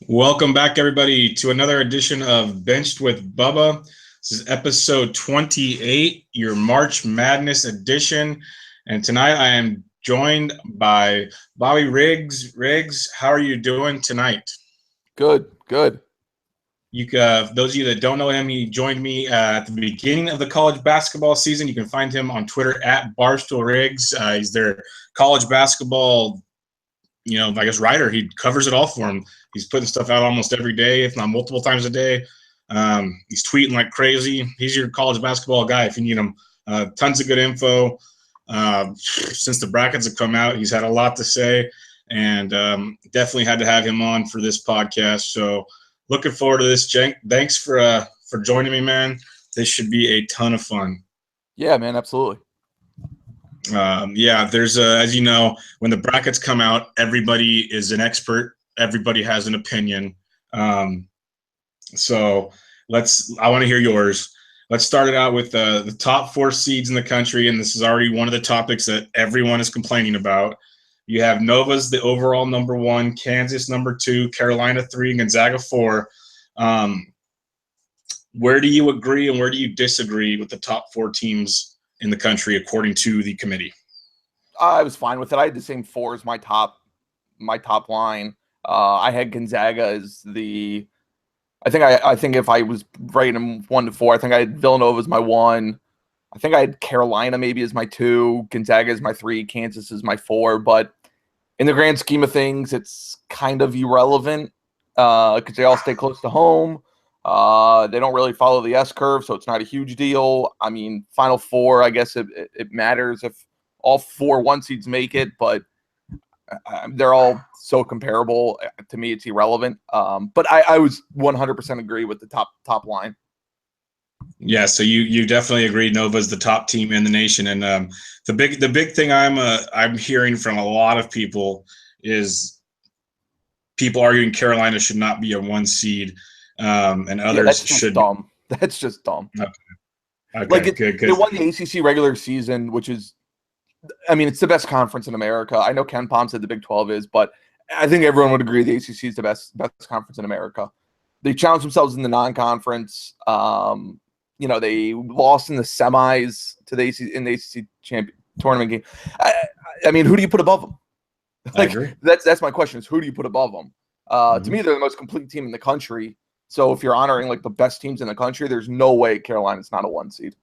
Welcome back, everybody, to another edition of Benched with Bubba. This is episode 28, your March Madness edition. And tonight I am joined by Bobby Reags. Reags, how are you doing tonight? Good. Those of you that don't know him, he joined me at the beginning of the college basketball season. You can find him on Twitter at BarstoolReags. He's their college basketball I guess writer. He covers it all for him. He's putting stuff out almost every day, if not multiple times a day. He's tweeting like crazy. He's your college basketball guy if you need him. Tons of good info. Since the brackets have come out, he's had a lot to say, and definitely had to have him on for this podcast. So looking forward to this, Cenk. Thanks for joining me, man. This should be a ton of fun. Yeah, man, absolutely. There's as you know, when the brackets come out, everybody is an expert. Everybody has an opinion. So I want to hear yours. Let's start it out with the top four seeds in the country, and this is already one of the topics that everyone is complaining about. You have Nova's the overall number one, Kansas number two, Carolina 3, Gonzaga 4. Where do you agree and where do you disagree with the top four teams in the country according to the committee? I was fine with it. I had the same four as my top line. I had Gonzaga as the. I think if I was rating them 1 to 4, I think I had Villanova as my 1. I think I had Carolina maybe as my 2, Gonzaga as my 3, Kansas as my 4. But in the grand scheme of things, it's kind of irrelevant because they all stay close to home. They don't really follow the S curve, so it's not a huge deal. I mean, Final Four, I guess it matters if all 4 1 seeds make it, but they're all so comparable. To me, it's irrelevant. But I was 100% agree with the top line. Yeah, so you definitely agree Nova's the top team in the nation, and the big thing I'm hearing from a lot of people is people arguing Carolina should not be a 1 seed, and others should. Dumb. That's just dumb. Okay, like good. They won the ACC regular season, which is, I mean, it's the best conference in America. I know Ken Pom said the Big 12 is, but I think everyone would agree the ACC is the best conference in America. They challenged themselves in the non-conference. They lost in the semis to the ACC champion tournament game. I mean, who do you put above them? I agree. That's my question: is who do you put above them? To me, they're the most complete team in the country. So if you're honoring like the best teams in the country, there's no way Carolina's not a 1 seed.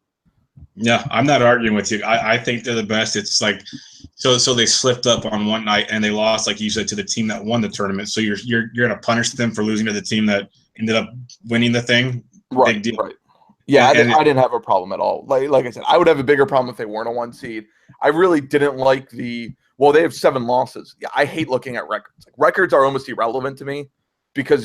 Yeah, I'm not arguing with you. I think they're the best. It's like so they slipped up on one night and they lost, like you said, to the team that won the tournament. So you're gonna punish them for losing to the team that ended up winning the thing. Right. Big deal. Right. Yeah, I didn't have a problem at all. Like I said, I would have a bigger problem if they weren't a 1 seed. I really didn't like they have 7 losses. Yeah, I hate looking at records. Like, records are almost irrelevant to me because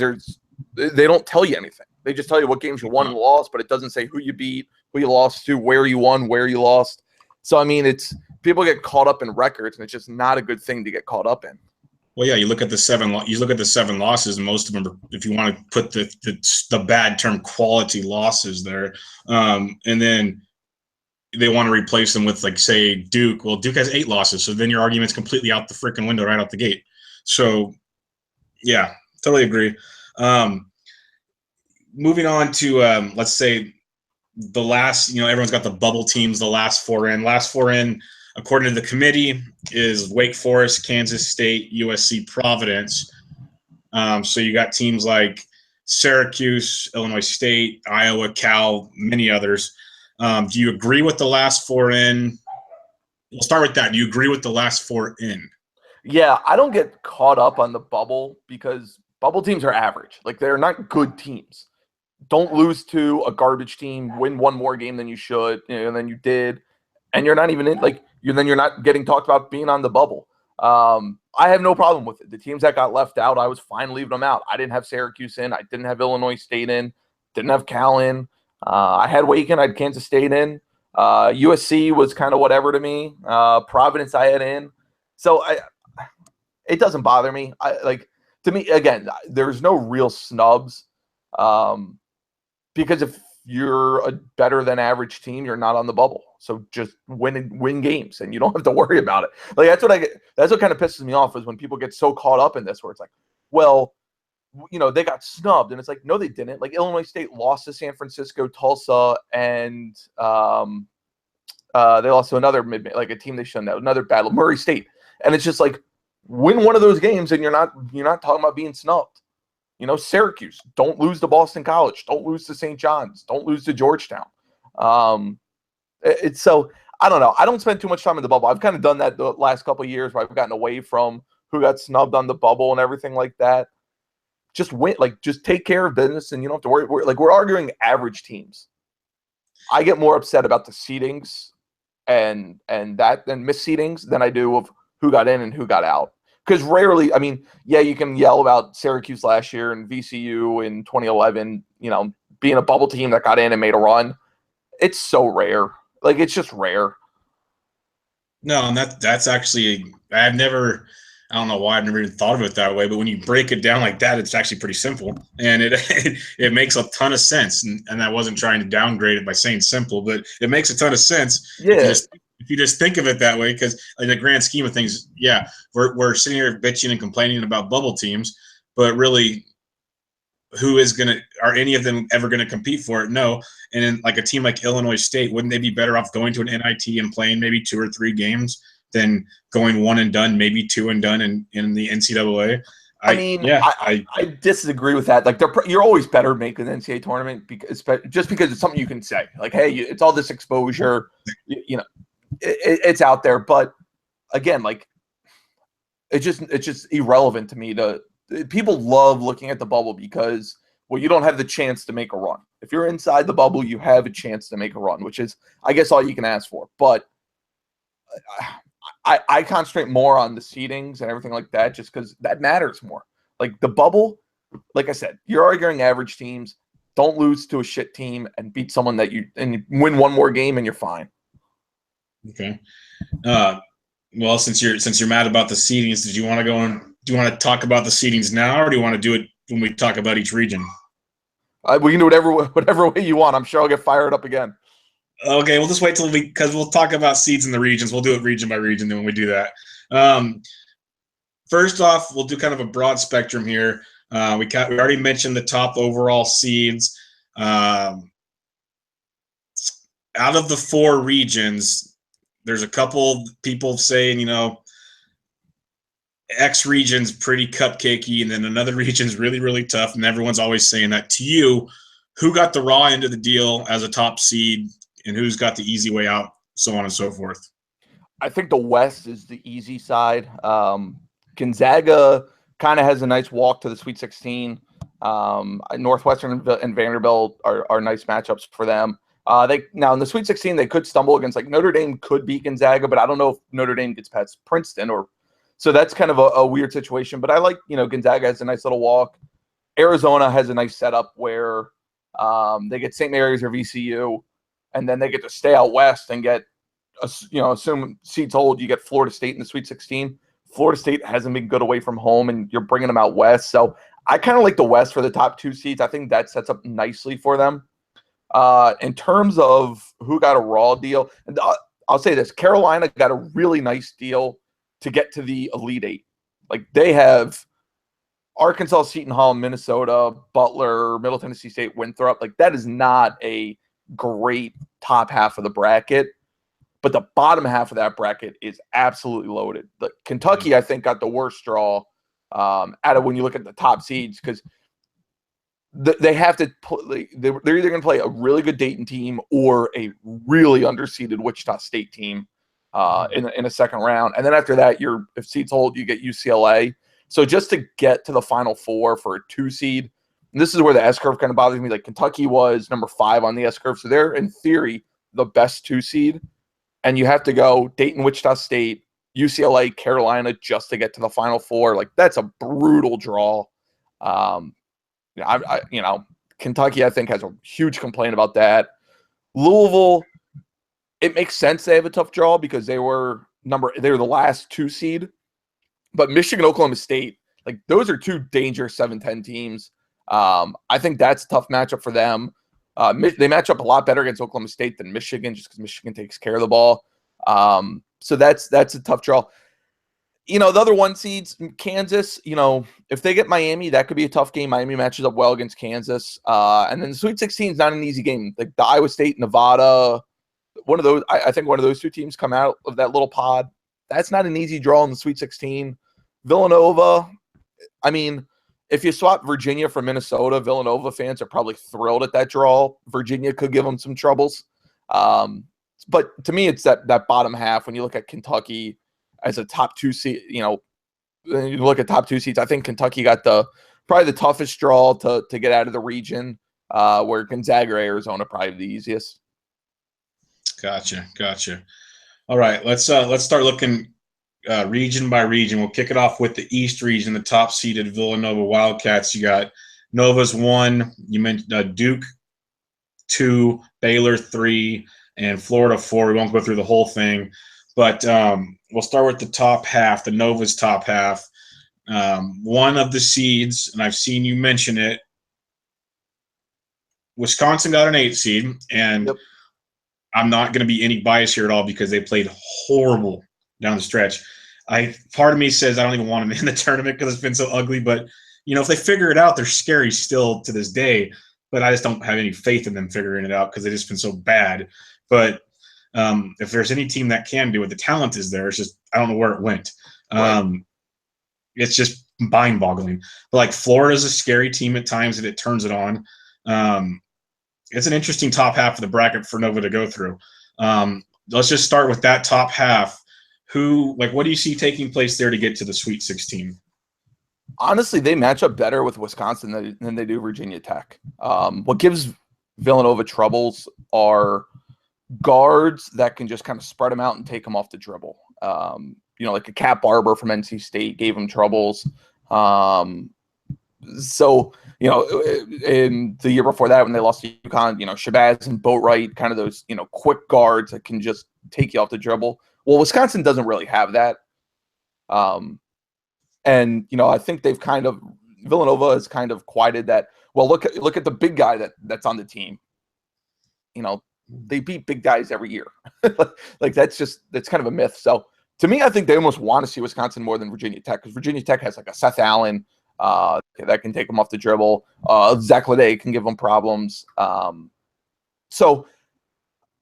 they don't tell you anything. They just tell you what games you won and lost, but it doesn't say who you beat, who you lost to, where you won, where you lost. So, I mean, people get caught up in records, and it's just not a good thing to get caught up in. Well, yeah, you look at the 7 losses, and most of them are, if you want to put the bad term, quality losses there, and then they want to replace them with, like, say, Duke. Well, Duke has 8 losses, so then your argument's completely out the freaking window right out the gate. So, yeah, totally agree. Moving on to let's say the last, everyone's got the bubble teams, the last 4 in. Last 4 in, according to the committee, is Wake Forest, Kansas State, USC, Providence. So you got teams like Syracuse, Illinois State, Iowa, Cal, many others. Do you agree with the last 4 in? We'll start with that. Do you agree with the last 4 in? Yeah, I don't get caught up on the bubble because bubble teams are average. Like, they're not good teams. Don't lose to a garbage team, win 1 more game than you should, than you did, and you're not even in, you're not getting talked about being on the bubble. I have no problem with it. The teams that got left out, I was fine leaving them out. I didn't have Syracuse in. I didn't have Illinois State in. Didn't have Cal in. I had Wake in. I had Kansas State in. USC was kind of whatever to me. Providence I had in. So it doesn't bother me. To me, again, there's no real snubs. Because if you're a better than average team, you're not on the bubble. So just win games, and you don't have to worry about it. That's what kind of pisses me off is when people get so caught up in this, where it's like, well, they got snubbed, and it's like, no, they didn't. Like Illinois State lost to San Francisco, Tulsa, and they lost to another like a team they shouldn't have, another battle, Murray State, and it's just like, win one of those games, and you're not talking about being snubbed. Syracuse, don't lose to Boston College, don't lose to St. John's, don't lose to Georgetown. It's so, I don't know. I don't spend too much time in the bubble. I've kind of done that the last couple of years where I've gotten away from who got snubbed on the bubble and everything like that. Just win, just take care of business, and you don't have to worry. We're arguing average teams. I get more upset about the seedings and missed seedings than I do of who got in and who got out. Because rarely, you can yell about Syracuse last year and VCU in 2011, being a bubble team that got in and made a run. It's so rare. It's just rare. No, and that's actually, I don't know why I've never even thought of it that way, but when you break it down like that, it's actually pretty simple, and it makes a ton of sense. And I wasn't trying to downgrade it by saying simple, but it makes a ton of sense. Yeah. If you just think of it that way, because in the grand scheme of things, yeah, we're sitting here bitching and complaining about bubble teams, but really, are any of them ever going to compete for it? No. And in like a team like Illinois State, wouldn't they be better off going to an NIT and playing maybe 2 or 3 games than going one and done, maybe 2 and done in the NCAA? I disagree with that. You're always better making the NCAA tournament because it's something you can say. Hey, it's all this exposure. It's out there, but again, it's just irrelevant to me. People love looking at the bubble because, you don't have the chance to make a run. If you're inside the bubble, you have a chance to make a run, which is, I guess, all you can ask for. But I concentrate more on the seedings and everything like that, just because that matters more. The bubble, like I said, you're arguing average teams. Don't lose to a shit team and beat someone and win one more game and you're fine. Okay. Well, since you're mad about the seedings, do you want to talk about the seedings now, or do you want to do it when we talk about each region? We can do whatever way you want. I'm sure I'll get fired up again. Okay, we'll just wait because we'll talk about seeds in the regions. We'll do it region by region then when we do that. First off, we'll do kind of a broad spectrum here. We already mentioned the top overall seeds. Out of the 4 regions, there's a couple people saying, X region's pretty cupcakey, and then another region's really, really tough, and everyone's always saying that. To you, who got the raw end of the deal as a top seed, and who's got the easy way out, so on and so forth? I think the West is the easy side. Gonzaga kind of has a nice walk to the Sweet 16. Northwestern and Vanderbilt are nice matchups for them. Now in the Sweet 16, they could stumble against, Notre Dame could beat Gonzaga, but I don't know if Notre Dame gets past Princeton so that's kind of a weird situation. But I like, Gonzaga has a nice little walk. Arizona has a nice setup where they get St. Mary's or VCU, and then they get to stay out west and get, assume seeds hold, you get Florida State in the Sweet 16. Florida State hasn't been good away from home, and you're bringing them out west. So I kind of like the West for the top 2 seeds. I think that sets up nicely for them. In terms of who got a raw deal, I'll say this: Carolina got a really nice deal to get to the Elite 8. They have Arkansas, Seton Hall, Minnesota, Butler, Middle Tennessee State, Winthrop. That is not a great top half of the bracket, but the bottom half of that bracket is absolutely loaded. Kentucky, I think, got the worst draw out of when you look at the top seeds, because they have to play. They're either going to play a really good Dayton team or a really underseeded Wichita State team in a second round, and then after that, if seeds hold, you get UCLA. So just to get to the Final Four for a 2 seed, and this is where the S curve kind of bothers me. Kentucky was number 5 on the S curve, so they're in theory the best 2 seed, and you have to go Dayton, Wichita State, UCLA, Carolina just to get to the Final Four. That's a brutal draw. Kentucky, I think, has a huge complaint about that. Louisville, it makes sense they have a tough draw because they were the last 2 seed. But Michigan, Oklahoma State, those are 2 dangerous 7-10 teams. I think that's a tough matchup for them. They match up a lot better against Oklahoma State than Michigan, just because Michigan takes care of the ball. So that's a tough draw. You know, the other one seeds, Kansas, you know, if they get Miami, that could be a tough game. Miami matches up well against Kansas. And then the Sweet 16 is not an easy game. Like the Iowa State, Nevada, one of those, I think one of those two teams come out of that little pod. That's not an easy draw in the Sweet 16. Villanova, I mean, if you swap Virginia for Minnesota, Villanova fans are probably thrilled at that draw. Virginia could give them some troubles. But to me, it's that bottom half when you look at Kentucky as a top 2 seed. You know, you look at top 2 seeds. I think Kentucky got probably the toughest draw to get out of the region, where Gonzaga or Arizona probably the easiest. Gotcha. All right, let's start looking region by region. We'll kick it off with the East region, the top seeded Villanova Wildcats. You got Nova's 1. You mentioned Duke 2, Baylor 3, and Florida 4. We won't go through the whole thing, but we'll start with the top half, the Nova's top half. One of the seeds, and I've seen you mention it, Wisconsin got an 8 seed, and yep. I'm not going to be any bias here at all because they played horrible down the stretch. Part of me says I don't even want them in the tournament because it's been so ugly, but you know, if they figure it out, they're scary still to this day, but I just don't have any faith in them figuring it out because they've just been so bad. But if there's any team that can do it, the talent is there. It's just I don't know where it went. Right. It's just mind-boggling. But like Florida's a scary team at times that it turns it on. It's an interesting top half of the bracket for Nova to go through. Let's just start with that top half. What do you see taking place there to get to the Sweet 16? Honestly, they match up better with Wisconsin than they do Virginia Tech. What gives Villanova troubles are guards that can just kind of spread them out and take them off the dribble. You know, like a Cat Barber from NC State gave them troubles. So, you know, in the year before that when they lost to UConn, you know, Shabazz and Boatwright, kind of those, you know, quick guards that can just take you off the dribble. Well, Wisconsin doesn't really have that. And, you know, I think Villanova has kind of quieted that. Well, look at the big guy that's on the team. You know, they beat big guys every year. Like that's kind of a myth. So to me, I think they almost want to see Wisconsin more than Virginia Tech because Virginia Tech has like a Seth Allen that can take them off the dribble. Zach Leday can give them problems. So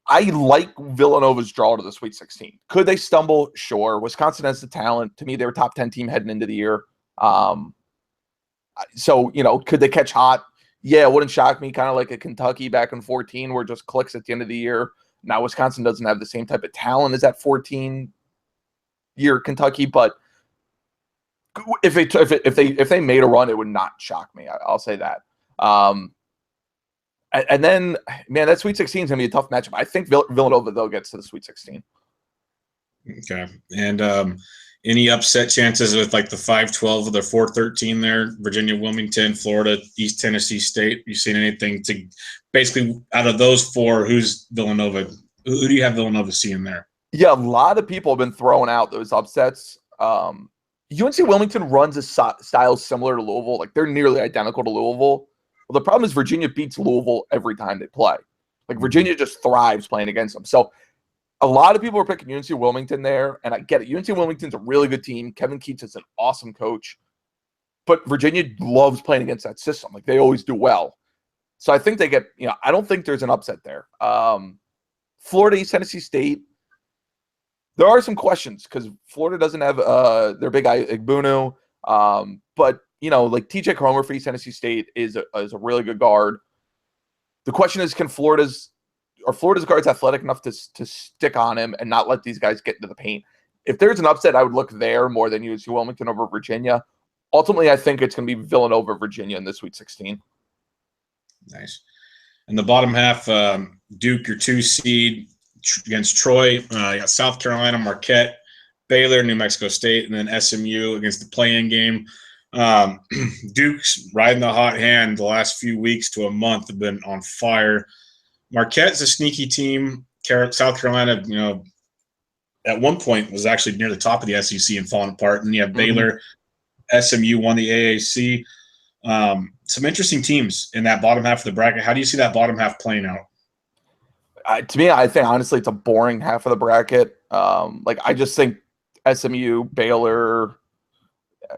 I like Villanova's draw to the Sweet 16. Could they stumble? Sure. Wisconsin has the talent. To me, they were top 10 team heading into the year. So, you know, could they catch hot? Yeah, it wouldn't shock me. Kind of like a Kentucky back in 14 where it just clicks at the end of the year. Now, Wisconsin doesn't have the same type of talent as that 14-year Kentucky, but if they made a run, it would not shock me. I'll say that. And then, man, that Sweet 16 is going to be a tough matchup. I think Villanova, though, gets to the Sweet 16. Okay. And any upset chances with like the 5-12 or the 4-13 there? Virginia, Wilmington, Florida, East Tennessee State. You seen anything to basically out of those 4, who's Villanova? Who do you have Villanova seeing there? Yeah, a lot of people have been throwing out those upsets. UNC Wilmington runs a style similar to Louisville. Like they're nearly identical to Louisville. Well, the problem is Virginia beats Louisville every time they play. Like Virginia just thrives playing against them. So a lot of people are picking UNC Wilmington there, and I get it. UNC Wilmington's a really good team. Kevin Keats is an awesome coach. But Virginia loves playing against that system. Like they always do well. So I think they get, you know, I don't think there's an upset there. Florida, East Tennessee State. There are some questions because Florida doesn't have their big guy Igbunu. But, you know, like TJ Cromer for East Tennessee State is a really good guard. The question is, Florida's guards athletic enough to stick on him and not let these guys get into the paint? If there's an upset, I would look there more than UNC Wilmington over Virginia. Ultimately, I think it's going to be Villanova, Virginia in the Sweet 16. Nice. In the bottom half, Duke, your 2 seed against Troy. You got South Carolina, Marquette, Baylor, New Mexico State, and then SMU against the play-in game. Duke's riding the hot hand the last few weeks to a month have been on fire. Marquette's a sneaky team. South Carolina, you know, at one point was actually near the top of the SEC and falling apart. And you have Baylor, SMU won the AAC. Some interesting teams in that bottom half of the bracket. How do you see that bottom half playing out? To me, I think honestly it's a boring half of the bracket. Like I just think SMU, Baylor,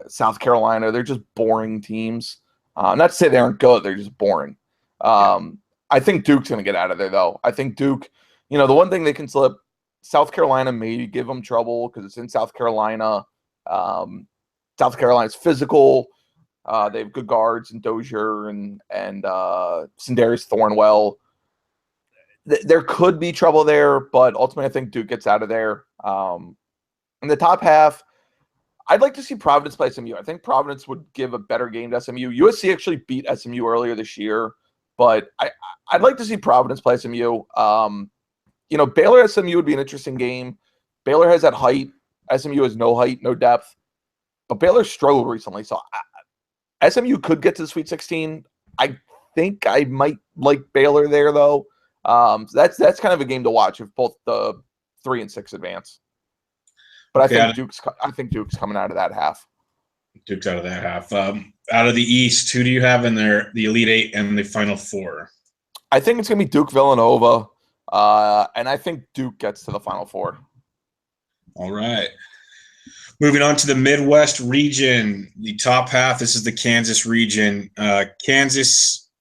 South Carolina. They're just boring teams. Not to say they aren't good. They're just boring. I think Duke's going to get out of there, though. I think Duke, the one thing they can slip, South Carolina may give them trouble because it's in South Carolina. South Carolina's physical. They have good guards in Dozier and Sindarius Thornwell. There could be trouble there, but ultimately I think Duke gets out of there. In the top half, I'd like to see Providence play SMU. I think Providence would give a better game to SMU. USC actually beat SMU earlier this year, but I'd like to see Providence play SMU. Baylor SMU would be an interesting game. Baylor has that height. SMU has no height, no depth. But Baylor struggled recently, so SMU could get to the Sweet 16. I think I might like Baylor there, though. So that's kind of a game to watch if both the 3 and 6 advance. But I think Duke's coming out of that half. Duke's out of that half. Out of the East, who do you have in there? The Elite Eight and the Final Four. I think it's gonna be Duke Villanova, and I think Duke gets to the Final Four. All right. Moving on to the Midwest region, the top half. This is the Kansas region. Kansas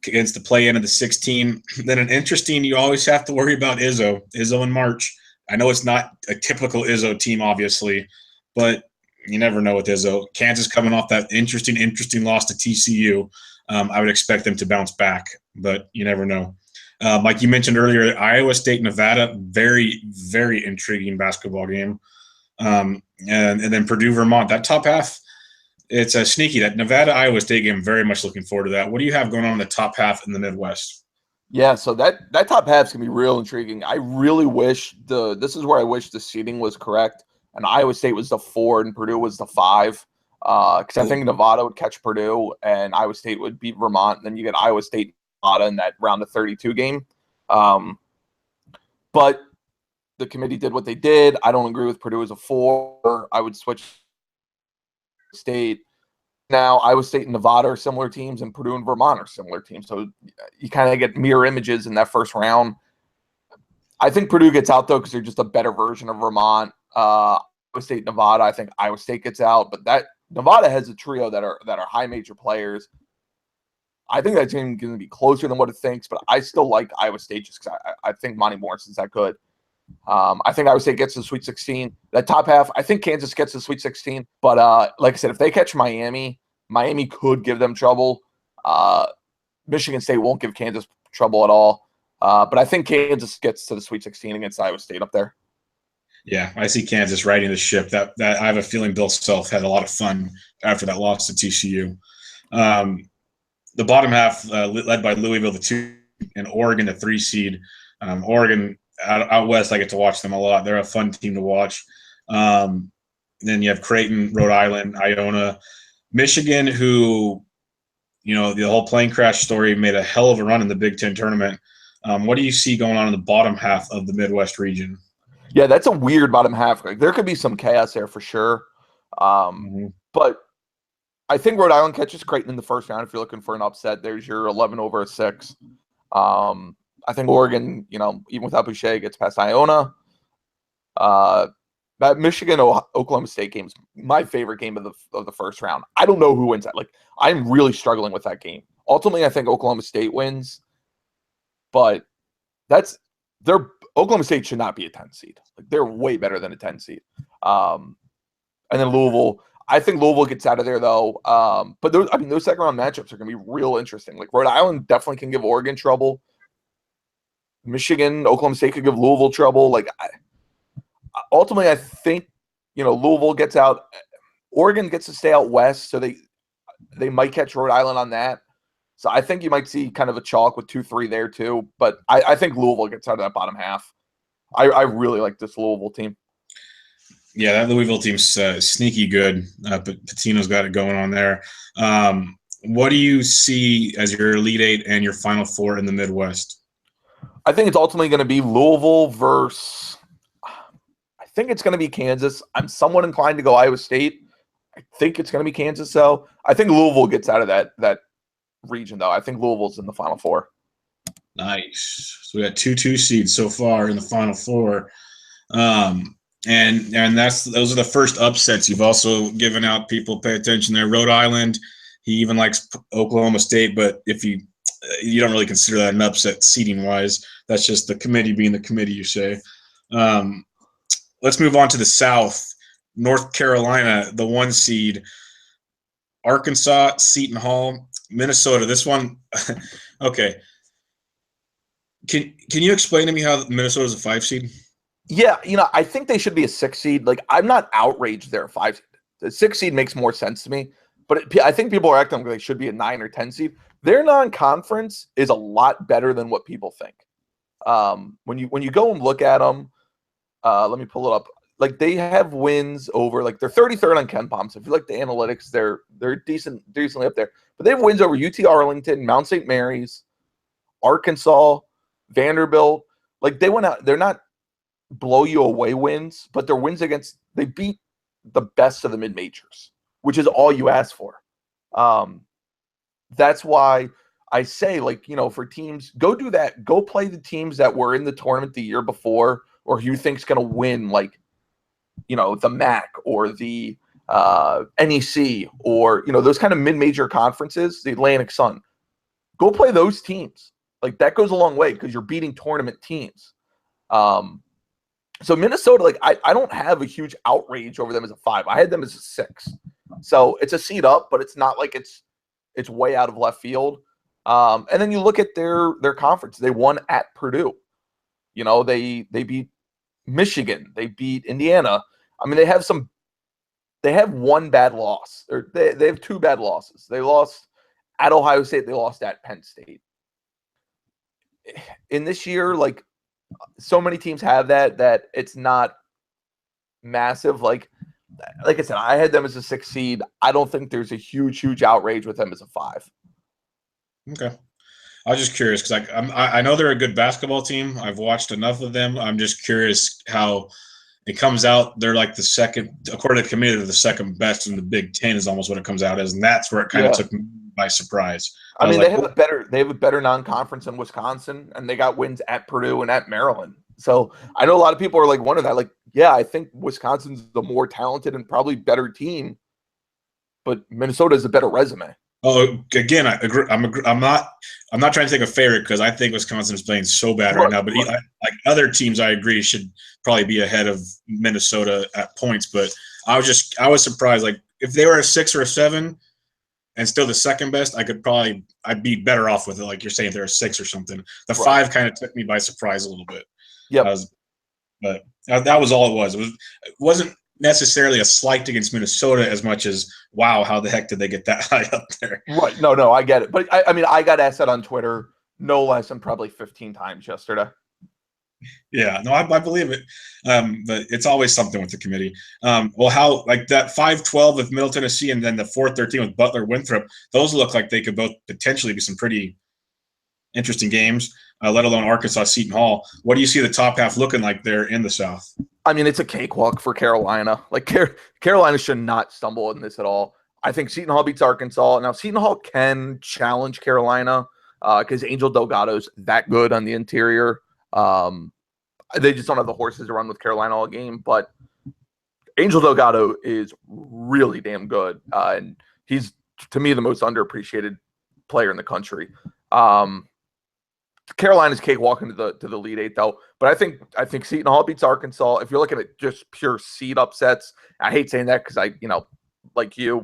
against the play-in of the 16. Then an interesting, you always have to worry about Izzo in March. I know it's not a typical Izzo team, obviously, but you never know with Izzo. Kansas coming off that interesting loss to TCU. I would expect them to bounce back, but you never know. Like you mentioned earlier, Iowa State, Nevada, very, very intriguing basketball game. And then Purdue, Vermont, that top half, it's a sneaky. That Nevada, Iowa State game, very much looking forward to that. What do you have going on in the top half in the Midwest? Yeah, so that top half's gonna be real intriguing. I really wish this is where I wish the seeding was correct, and Iowa State was the 4 and Purdue was the 5. Because I think Nevada would catch Purdue and Iowa State would beat Vermont, and then you get Iowa State Nevada in that round of 32 game. But the committee did what they did. I don't agree with Purdue as a 4. I would switch State. Now, Iowa State and Nevada are similar teams, and Purdue and Vermont are similar teams. So you kind of get mirror images in that first round. I think Purdue gets out, though, because they're just a better version of Vermont. Iowa State, Nevada, I think Iowa State gets out. But that Nevada has a trio that are high major players. I think that team is going to be closer than what it thinks, but I still like Iowa State just because I think Monty Morrison's that good. I think Iowa State gets to the Sweet 16. That top half, I think Kansas gets to the Sweet 16. But like I said, if they catch Miami could give them trouble. Michigan State won't give Kansas trouble at all. But I think Kansas gets to the Sweet 16 against Iowa State up there. Yeah, I see Kansas riding the ship. That I have a feeling Bill Self had a lot of fun after that loss to TCU. The bottom half, led by Louisville, the 2, and Oregon, the 3 seed. Oregon out west, I get to watch them a lot. They're a fun team to watch. Then you have Creighton, Rhode Island, Iona, Michigan, who, the whole plane crash story made a hell of a run in the Big Ten tournament. What do you see going on in the bottom half of the Midwest region? Yeah, that's a weird bottom half. Like, there could be some chaos there for sure. But I think Rhode Island catches Creighton in the first round. If you're looking for an upset, there's your 11 over a 6. I think Oregon, even without Boucher, gets past Iona. That Michigan Oklahoma State game is my favorite game of the first round. I don't know who wins that. Like, I'm really struggling with that game. Ultimately, I think Oklahoma State wins, but Oklahoma State should not be a 10 seed. Like, they're way better than a 10 seed. And then Louisville. I think Louisville gets out of there, though. But those second round matchups are going to be real interesting. Like, Rhode Island definitely can give Oregon trouble. Michigan, Oklahoma State could give Louisville trouble. Like, ultimately, I think Louisville gets out. Oregon gets to stay out west, so they might catch Rhode Island on that. So I think you might see kind of a chalk with 2-3 there too. But I think Louisville gets out of that bottom half. I really like this Louisville team. Yeah, that Louisville team's sneaky good. But Patino's got it going on there. What do you see as your Elite Eight and your Final Four in the Midwest? I think it's ultimately going to be Louisville versus – I think it's going to be Kansas. I'm somewhat inclined to go Iowa State. I think it's going to be Kansas, though. I think Louisville gets out of that region, though. I think Louisville's in the Final Four. Nice. So we got 2 seeds so far in the Final Four. And those are the first upsets. You've also given out people pay attention there. Rhode Island, he even likes Oklahoma State, but if you don't really consider that an upset seeding wise. That's just the committee being the committee, you say. Let's move on to the South. North Carolina, the 1 seed. Arkansas, Seton Hall, Minnesota. This one, okay. Can you explain to me how Minnesota is a 5 seed? Yeah, I think they should be a 6 seed. Like, I'm not outraged they're a 5 seed. The 6 seed makes more sense to me, but I think people are acting like they should be a 9 or 10 seed. Their non-conference is a lot better than what people think. When you go and look at them, let me pull it up. Like, they have wins over, like, they're 33rd on KenPom. So if you like the analytics, they're decently up there. But they have wins over UT Arlington, Mount St. Mary's, Arkansas, Vanderbilt. Like, they went out. They're not blow you away wins, but their wins against, they beat the best of the mid majors, which is all you ask for. That's why I say, like, for teams, go do that. Go play the teams that were in the tournament the year before, or who you think's going to win, like, the MAC or the NEC, or, those kind of mid-major conferences, the Atlantic Sun. Go play those teams. Like, that goes a long way because you're beating tournament teams. So Minnesota, like, I don't have a huge outrage over them as a 5. I had them as a 6. So it's a seed up, but it's not like it's way out of left field. And then you look at their conference. They won at Purdue. They beat Michigan. They beat Indiana. I mean, they have one bad loss. Or they have 2 bad losses. They lost at Ohio State. They lost at Penn State. In this year, like, so many teams have that it's not massive. Like I said, I had them as a 6 seed. I don't think there's a huge outrage with them as a 5. Okay. I was just curious because I know they're a good basketball team. I've watched enough of them. I'm just curious how it comes out. They're like the second, according to the committee, they're the second best in the Big Ten is almost what it comes out as, and that's where it kind of took me by surprise. I mean, they have a better non-conference in Wisconsin, and they got wins at Purdue and at Maryland. So I know a lot of people are like wondering that. Like, yeah, I think Wisconsin's the more talented and probably better team, but Minnesota is a better resume. Oh, again, I agree. I'm not trying to take a favorite because I think Wisconsin is playing so bad right now. But like other teams, I agree should probably be ahead of Minnesota at points. But I was surprised. Like, if they were a 6 or a 7 and still the second best, I'd be better off with it. Like you're saying, if they're a 6 or something. The 5 kind of took me by surprise a little bit. Yeah, but that was all it was. It wasn't necessarily a slight against Minnesota as much as, wow, how the heck did they get that high up there? Right. No, I get it. But I mean, I got asked that on Twitter no less than probably 15 times yesterday. Yeah, no, I believe it. But it's always something with the committee. Well, how, like, that 5-12 with Middle Tennessee and then the 4-13 with Butler Winthrop, those look like they could both potentially be some pretty interesting games, let alone Arkansas Seton Hall. What do you see the top half looking like there in the South? I mean, it's a cakewalk for Carolina. Like, Carolina should not stumble in this at all. I think Seton Hall beats Arkansas. Now, Seton Hall can challenge Carolina because Angel Delgado's that good on the interior. They just don't have the horses to run with Carolina all game. But Angel Delgado is really damn good. And he's, to me, the most underappreciated player in the country. Carolina's cakewalk into the Elite 8 though, but I think Seton Hall beats Arkansas. If you're looking at just pure seed upsets, I hate saying that because like you,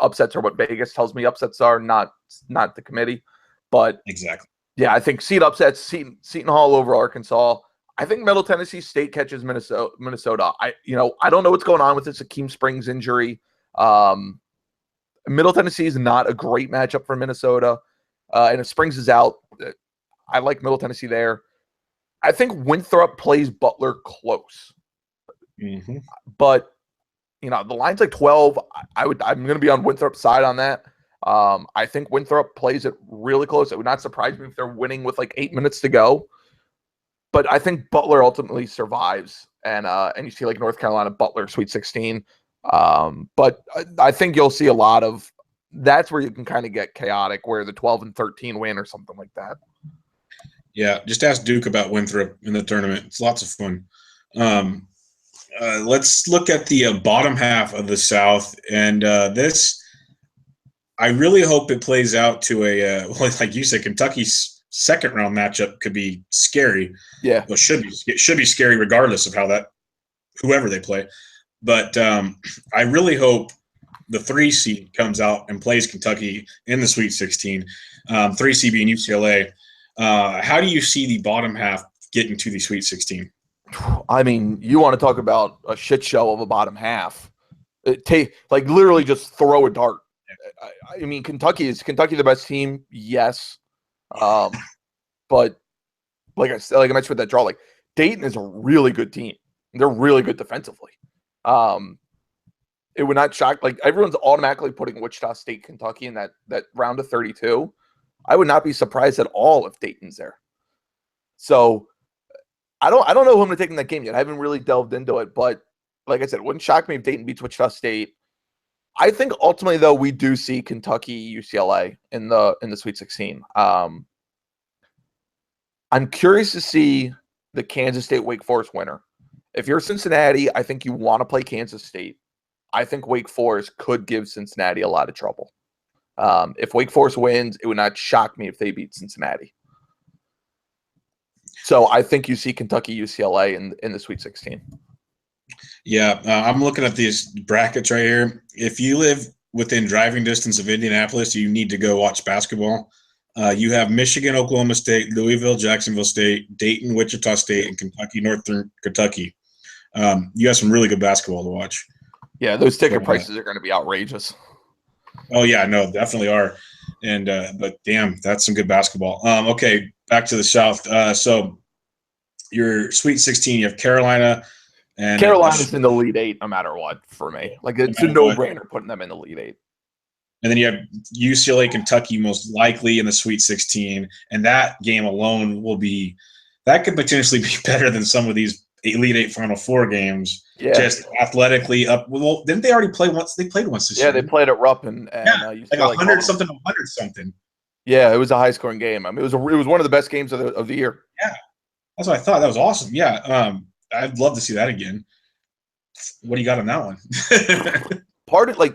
upsets are what Vegas tells me upsets are, not the committee. But exactly, yeah, I think seed upsets, Seton Hall over Arkansas. I think Middle Tennessee State catches Minnesota. I don't know what's going on with this Akeem Springs injury. Middle Tennessee is not a great matchup for Minnesota, and if Springs is out, I like Middle Tennessee there. I think Winthrop plays Butler close. Mm-hmm. But, the line's like 12. I'm going to be on Winthrop's side on that. I think Winthrop plays it really close. It would not surprise me if they're winning with like 8 minutes to go. But I think Butler ultimately survives. And you see like North Carolina, Butler, Sweet 16. But I think you'll see a lot of – that's where you can kind of get chaotic, where the 12 and 13 win or something like that. Yeah, just ask Duke about Winthrop in the tournament. It's lots of fun. Let's look at the bottom half of the South, and this. I really hope it plays out to a well, like you said, Kentucky's second round matchup could be scary. Yeah, Well, it should be scary regardless of how that whoever they play. But I really hope the 3 seed comes out and plays Kentucky in the Sweet 16. 3 seed being UCLA. How do you see the bottom half getting to the Sweet 16? I mean, you want to talk about a shit show of a bottom half? Like literally just throw a dart. I mean, Kentucky the best team? Yes, but like I mentioned with that draw, like Dayton is a really good team. They're really good defensively. It would not shock. Like everyone's automatically putting Wichita State, Kentucky in that round of 32. I would not be surprised at all if Dayton's there. So I don't know who I'm going to take in that game yet. I haven't really delved into it, but like I said, it wouldn't shock me if Dayton beats Wichita State. I think ultimately, though, we do see Kentucky, UCLA in the Sweet 16. I'm curious to see the Kansas State Wake Forest winner. If you're Cincinnati, I think you want to play Kansas State. I think Wake Forest could give Cincinnati a lot of trouble. If Wake Forest wins, it would not shock me if they beat Cincinnati. So I think you see Kentucky, UCLA in the Sweet 16. Yeah, I'm looking at these brackets right here. If you live within driving distance of Indianapolis, you need to go watch basketball. You have Michigan, Oklahoma State, Louisville, Jacksonville State, Dayton, Wichita State, and Kentucky, Northern Kentucky. You have some really good basketball to watch. Yeah, those ticket prices are going to be outrageous. Oh, yeah, no, definitely are. And but damn, that's some good basketball. Okay, back to the South. So your Sweet 16, you have Carolina. And Carolina's in the Elite Eight no matter what for me. Like it's a no-brainer putting them in the Elite Eight. And then you have UCLA, Kentucky most likely in the Sweet 16. And that game alone that could potentially be better than some of these Elite Eight Final Four games. Yeah. Just athletically up. Well, didn't they already play once? They played once this year. Yeah, they played at Rupp and like 100 something. Yeah, it was a high-scoring game. I mean, it was one of the best games of the year. Yeah, that's what I thought. That was awesome. Yeah, I'd love to see that again. What do you got on that one?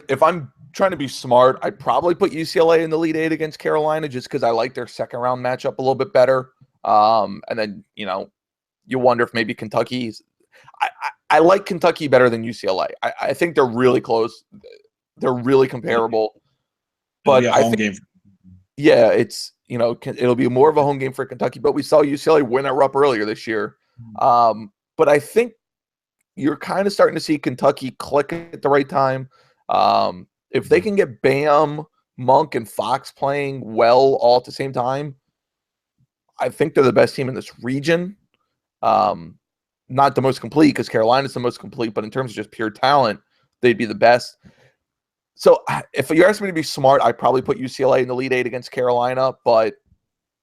If I'm trying to be smart, I'd probably put UCLA in the Elite Eight against Carolina just because I like their second round matchup a little bit better. And then, you wonder if maybe Kentucky's. I like Kentucky better than UCLA. I think they're really close. They're really comparable. But I think, it'll be more of a home game for Kentucky. But we saw UCLA win at Rupp earlier this year. But I think you're kind of starting to see Kentucky click at the right time. If they can get Bam, Monk, and Fox playing well all at the same time, I think they're the best team in this region. Not the most complete because Carolina's the most complete, but in terms of just pure talent, they'd be the best. So if you're asking me to be smart, I'd probably put UCLA in the Elite Eight against Carolina. But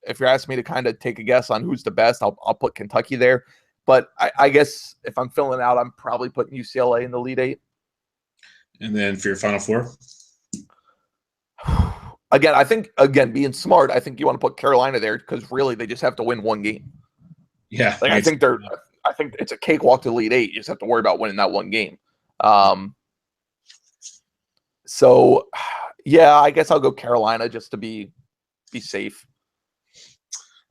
if you're asking me to kind of take a guess on who's the best, I'll put Kentucky there. But I guess if I'm filling out, I'm probably putting UCLA in the Elite Eight. And then for your Final Four? Being smart, I think you want to put Carolina there because really they just have to win one game. Yeah. I think it's a cakewalk to Elite Eight. You just have to worry about winning that one game. So, yeah, I guess I'll go Carolina just to be safe.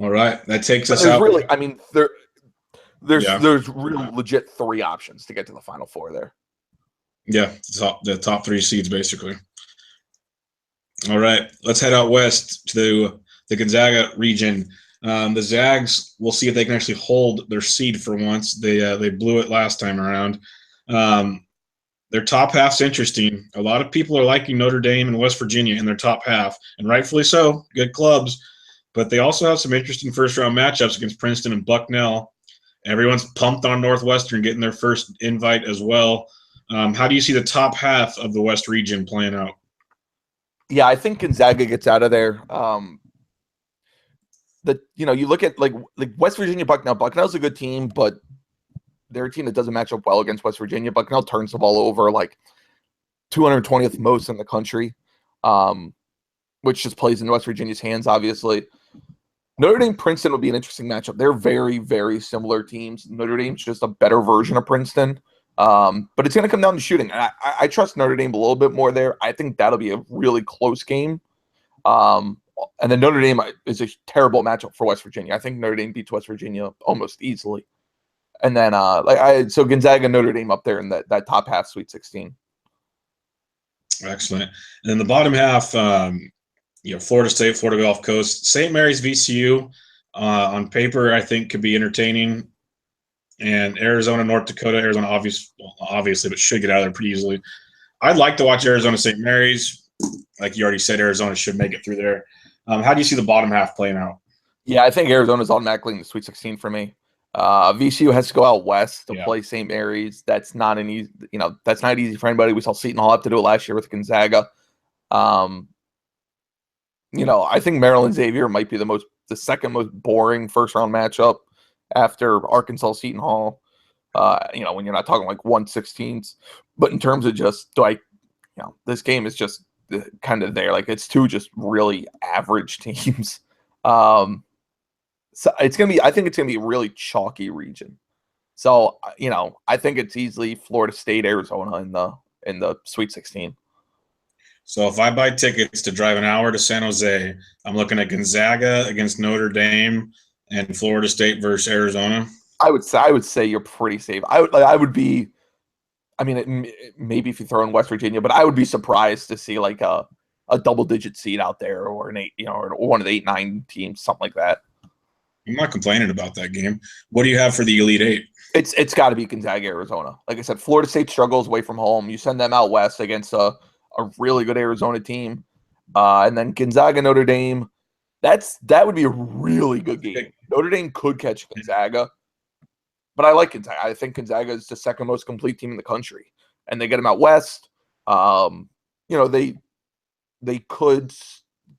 All right. That takes us out. Really, I mean, there's really legit 3 options to get to the Final Four there. Yeah, the top 3 seeds, basically. All right, let's head out west to the Gonzaga region. The Zags, we'll see if they can actually hold their seed for once. They blew it last time around. Their top half's interesting. A lot of people are liking Notre Dame and West Virginia in their top half, and rightfully so. Good clubs. But they also have some interesting first-round matchups against Princeton and Bucknell. Everyone's pumped on Northwestern getting their first invite as well. How do you see the top half of the West region playing out? Yeah, I think Gonzaga gets out of there. You look at like West Virginia, Bucknell. Bucknell's a good team, but they're a team that doesn't match up well against West Virginia. Bucknell turns the ball over like 220th most in the country, which just plays in West Virginia's hands, obviously. Notre Dame Princeton would be an interesting matchup. They're very, very similar teams. Notre Dame's just a better version of Princeton. But it's going to come down to shooting. And I trust Notre Dame a little bit more there. I think that'll be a really close game. And then Notre Dame is a terrible matchup for West Virginia. I think Notre Dame beats West Virginia almost easily. And then so Gonzaga, Notre Dame up there in that top half, Sweet 16. Excellent. And then the bottom half, Florida State, Florida Gulf Coast, St. Mary's, VCU. On paper, I think could be entertaining. And Arizona, North Dakota, Arizona obviously, but should get out of there pretty easily. I'd like to watch Arizona, St. Mary's. Like you already said, Arizona should make it through there. How do you see the bottom half playing out? Yeah, I think Arizona's automatically in the Sweet 16 for me. VCU has to go out west to play St. Mary's. That's not an easy, that's not easy for anybody. We saw Seton Hall have to do it last year with Gonzaga. I think Maryland Xavier might be the second most boring first round matchup after Arkansas Seton Hall. When you're not talking like 1/16s, but in terms of just this game is just kind of there. Like it's two just really average teams. So I think it's gonna be a really chalky region. So I think it's easily Florida State, Arizona in the Sweet 16. So if I buy tickets to drive an hour to San Jose, I'm looking at Gonzaga against Notre Dame and Florida State versus Arizona. I would say you're pretty safe. I would be. I mean, maybe if you throw in West Virginia, but I would be surprised to see like a double-digit seed out there, or an 8, or one of the 8-9 teams, something like that. I'm not complaining about that game. What do you have for the Elite Eight? It's got to be Gonzaga, Arizona. Like I said, Florida State struggles away from home. You send them out west against a really good Arizona team, and then Gonzaga, Notre Dame. That would be a really good game. Notre Dame could catch Gonzaga, but I like Gonzaga. I think Gonzaga is the second most complete team in the country, and they get them out west. They could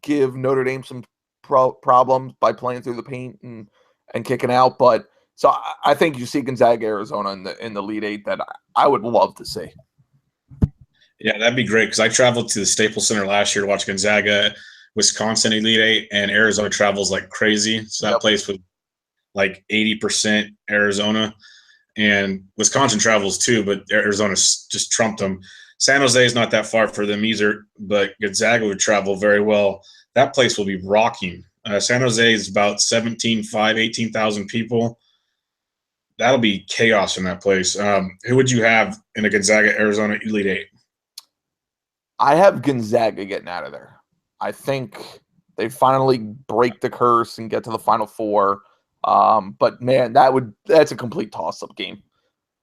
give Notre Dame some problems by playing through the paint and kicking out, but so I think you see Gonzaga, Arizona in the Elite Eight that I would love to see. Yeah, that'd be great because I traveled to the Staples Center last year to watch Gonzaga, Wisconsin Elite Eight, and Arizona travels like crazy. So that place was like 80% Arizona, and Wisconsin travels too, but Arizona just trumped them. San Jose is not that far for them either, but Gonzaga would travel very well. That place will be rocking. San Jose is about 18,000 people. That'll be chaos in that place. Who would you have in a Gonzaga, Arizona Elite Eight? I have Gonzaga getting out of there. I think they finally break the curse and get to the Final Four. But man, that's a complete toss-up game.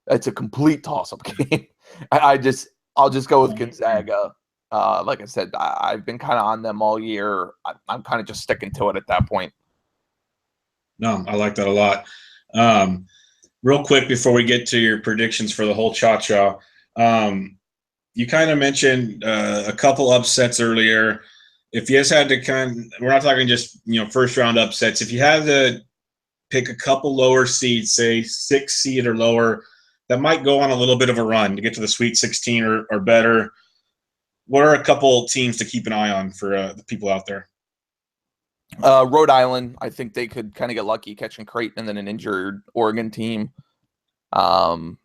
That's a complete toss-up game. I'll just go with Gonzaga. Like I said, I've been kind of on them all year. I'm kind of just sticking to it at that point. No, I like that a lot. Real quick before we get to your predictions for the whole cha-cha, you kind of mentioned a couple upsets earlier. If you just had to we're not talking just first round upsets. If you had to pick a couple lower seeds, say 6 seed or lower, that might go on a little bit of a run to get to the Sweet 16 or better, what are a couple teams to keep an eye on for the people out there? Rhode Island, I think they could kind of get lucky catching Creighton and then an injured Oregon team. That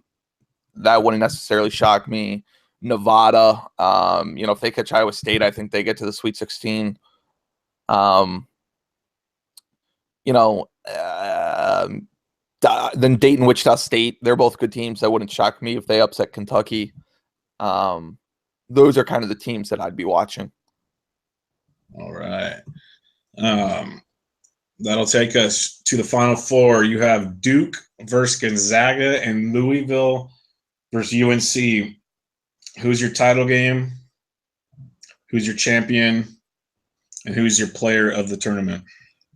wouldn't necessarily shock me. Nevada, if they catch Iowa State, I think they get to the Sweet 16. Then Dayton, Wichita State, they're both good teams. That wouldn't shock me if they upset Kentucky. Those are kind of the teams that I'd be watching. All right. That'll take us to the Final Four. You have Duke versus Gonzaga and Louisville versus UNC. Who's your title game? Who's your champion? And who's your player of the tournament?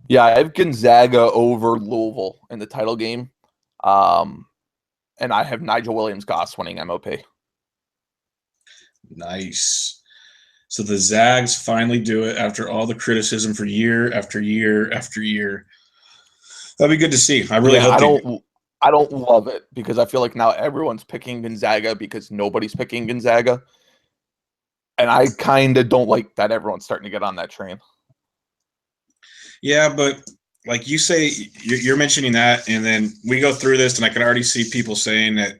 Yeah, I have Gonzaga over Louisville in the title game. And I have Nigel Williams-Goss winning MOP. Nice. So the Zags finally do it after all the criticism for year after year after year. That'd be good to see. I really hope I don't love it because I feel like now everyone's picking Gonzaga because nobody's picking Gonzaga. And I kind of don't like that everyone's starting to get on that train. Yeah, but like you say, you're mentioning that, and then we go through this, and I can already see people saying that,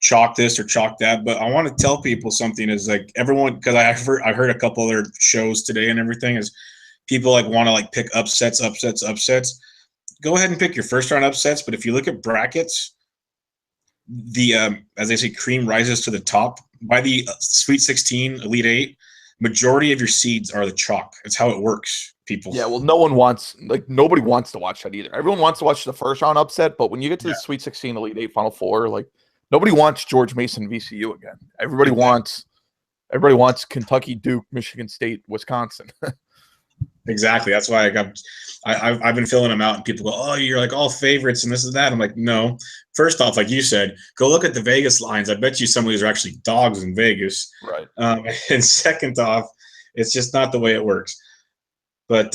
chalk this or chalk that. But I want to tell people something is like everyone, because I heard a couple other shows today and everything is people like want to like pick upsets. Go ahead and pick your first round upsets. But if you look at brackets, the as they say, cream rises to the top. By the Sweet 16, Elite 8, majority of your seeds are the chalk. It's how it works, people. Yeah, well, nobody wants to watch that either. Everyone wants to watch the first round upset, but when you get to the Sweet 16, Elite 8, Final Four, like nobody wants George Mason VCU again. Everybody wants Kentucky, Duke, Michigan State, Wisconsin. Exactly. That's why I've been filling them out, and people go, "Oh, you're like all favorites and this and that." I'm like, no. First off, like you said, go look at the Vegas lines. I bet you some of these are actually dogs in Vegas. Right. And second off, it's just not the way it works. But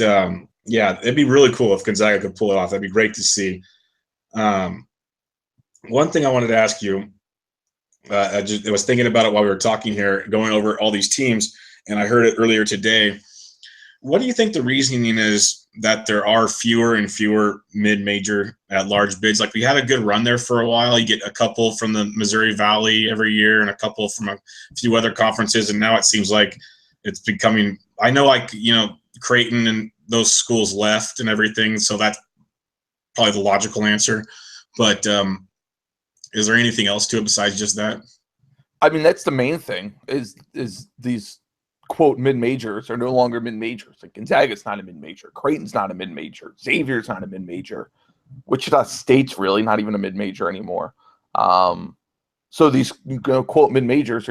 yeah, it'd be really cool if Gonzaga could pull it off. That'd be great to see. One thing I wanted to ask you, I was thinking about it while we were talking here, going over all these teams, and I heard it earlier today. What do you think the reasoning is that there are fewer and fewer mid-major at-large bids? Like, we had a good run there for a while. You get a couple from the Missouri Valley every year and a couple from a few other conferences, and now it seems like it's becoming – I know, like, you know, Creighton and those schools left and everything, so that's probably the logical answer. But is there anything else to it besides just that? I mean, that's the main thing is these – quote mid-majors are no longer mid-majors. Like Gonzaga's not a mid-major, Creighton's not a mid-major, Xavier's not a mid-major, Wichita State's really not even a mid-major anymore. So these quote mid-majors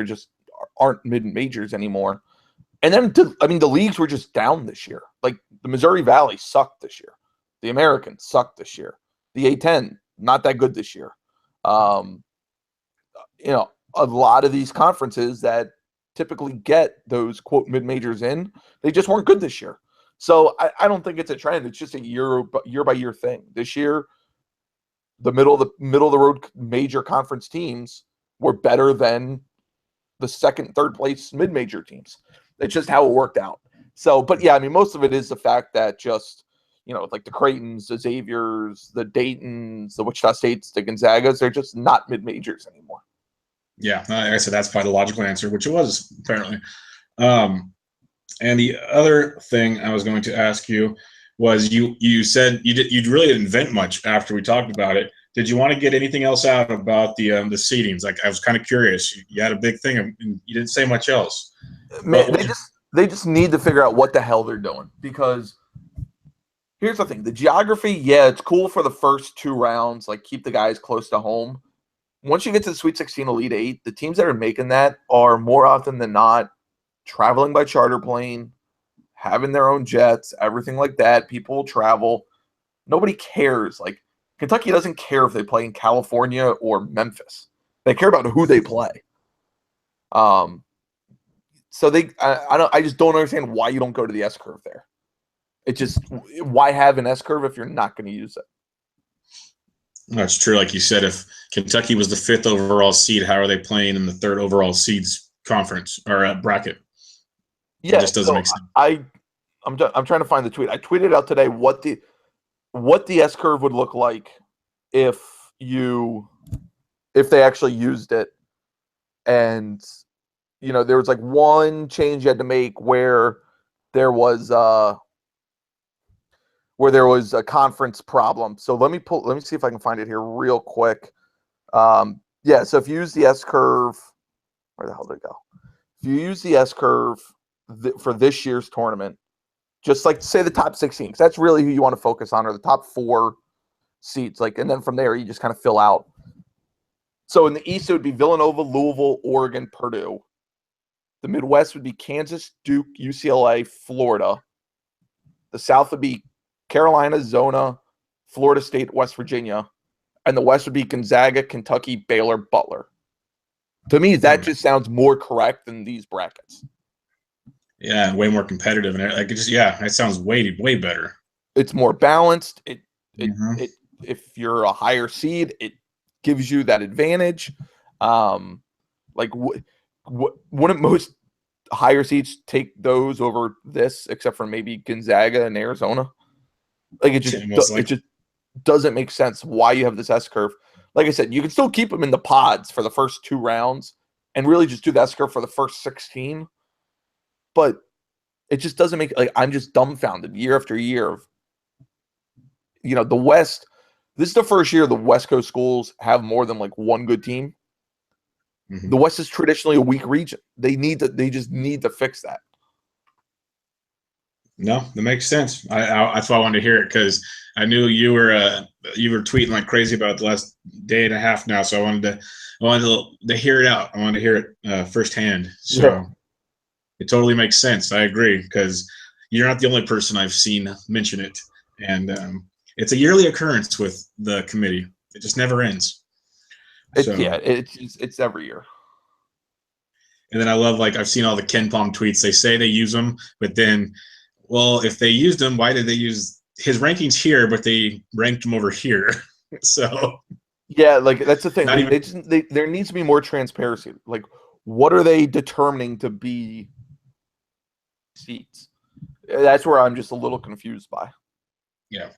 aren't mid-majors anymore. And then the leagues were just down this year. Like the Missouri Valley sucked this year, the American sucked this year, the A10 not that good this year. A lot of these conferences that typically get those quote mid-majors in, they just weren't good this year. So I don't think it's a trend. It's just a year by year thing. This year, the middle of the road major conference teams were better than the second, third place mid-major teams. It's just how it worked out. So, but yeah, I mean, most of it is the fact that just, like the Creightons, the Xaviers, the Daytons, the Wichita States, the Gonzagas, they're just not mid-majors anymore. Yeah, like I said, that's probably the logical answer, which it was apparently. And the other thing I was going to ask you was you said you really didn't vent much after we talked about it. Did you want to get anything else out about the seedings? Like, I was kind of curious. You had a big thing, and you didn't say much else. Man, they just need to figure out what the hell they're doing, because here's the thing: the geography, yeah, it's cool for the first two rounds, like keep the guys close to home. Once you get to the Sweet 16 Elite 8, the teams that are making that are more often than not traveling by charter plane, having their own jets, everything like that. People will travel. Nobody cares. Like, Kentucky doesn't care if they play in California or Memphis. They care about who they play. So I just don't understand why you don't go to the S curve there. It just, why have an S curve if you're not going to use it? That's true. Like you said, if Kentucky was the 5th overall seed, how are they playing in the 3rd overall seeds conference or bracket? Yeah, it just doesn't make sense. I'm trying to find the tweet. I tweeted out today what the S curve would look like if they actually used it, and there was like one change you had to make where there was a conference problem. So let me see if I can find it here real quick. Yeah, so if you use the S curve, where the hell did it go? If you use the S curve for this year's tournament, just like say the top 16, because that's really who you want to focus on, or the top 4 seats. Like, and then from there you just kind of fill out. So in the East it would be Villanova, Louisville, Oregon, Purdue. The Midwest would be Kansas, Duke, UCLA, Florida. The South would be Carolina, Zona, Florida State, West Virginia. And the West would be Gonzaga, Kentucky, Baylor, Butler. To me, that just sounds more correct than these brackets. Yeah, and way more competitive, and it sounds way better. It's more balanced. If you're a higher seed, it gives you that advantage. Wouldn't most higher seeds take those over this, except for maybe Gonzaga and Arizona? Like, it just doesn't make sense why you have this S curve. like I said, you can still keep them in the pods for the first 2 rounds and really just do that script for the first 16. But it just doesn't make, like, I'm just dumbfounded year after year of, the West. This is the first year the West Coast schools have more than like one good team. Mm-hmm. The West is traditionally a weak region. They just need to fix that. No, that makes sense. That's why I wanted to hear it, because I knew you were tweeting like crazy about it the last day and a half now. So I wanted to hear it out. I wanted to hear it firsthand. So Yeah. It totally makes sense. I agree, because you're not the only person I've seen mention it, and it's a yearly occurrence with the committee. It just never ends. It's every year. And then I love, like, I've seen all the Ken Palm tweets. They say they use them, but then, well, if they used them, why did they use his rankings here, but they ranked him over here? So yeah, like that's the thing. Not There needs to be more transparency. Like, what are they determining to be seats? That's where I'm just a little confused by. Yeah.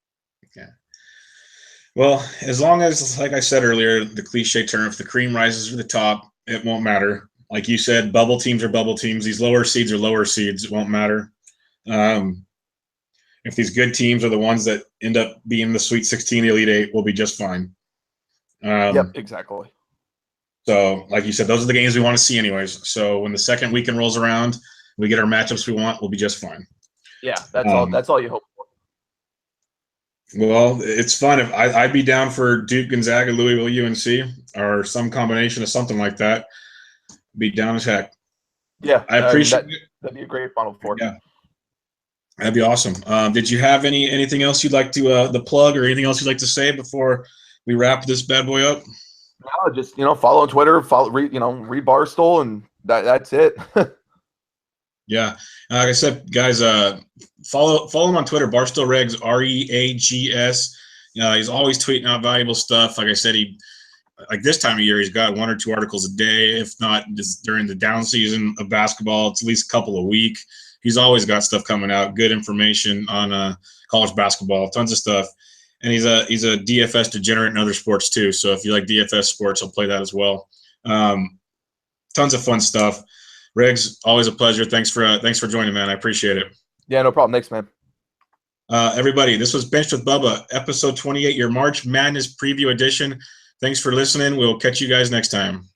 Well, as long as, like I said earlier, the cliche term, if the cream rises to the top, it won't matter. Like you said, bubble teams are bubble teams. These lower seeds are lower seeds. It won't matter. If these good teams are the ones that end up being the Sweet 16, the Elite Eight, we'll be just fine. Yep, exactly. So, like you said, those are the games we want to see anyways. So when the second weekend rolls around, we get our matchups we want, we'll be just fine. Yeah, that's all. That's all you hope for. Well, it's fun. If I'd be down for Duke, Gonzaga, Louisville, UNC, or some combination of something like that. Be down as heck. Yeah, I appreciate it. That'd be a great Final Four. Yeah, that'd be awesome. Did you have anything else you'd like to the plug, or anything else you'd like to say before we wrap this bad boy up? No, just follow on Twitter, read Barstool, and that's it. Yeah, like I said, guys, follow him on Twitter, BarstoolReags, Reags. He's always tweeting out valuable stuff. Like I said, like this time of year, he's got 1 or 2 articles a day. If not, just during the down season of basketball, it's at least a couple a week. He's always got stuff coming out, good information on college basketball, tons of stuff. And he's a DFS degenerate in other sports too. So if you like DFS sports, he'll play that as well. Tons of fun stuff. Reags, always a pleasure. Thanks for joining, man. I appreciate it. Yeah, no problem. Thanks, man. Everybody, this was Benched with Bubba, episode 28, your March Madness preview edition. Thanks for listening. We'll catch you guys next time.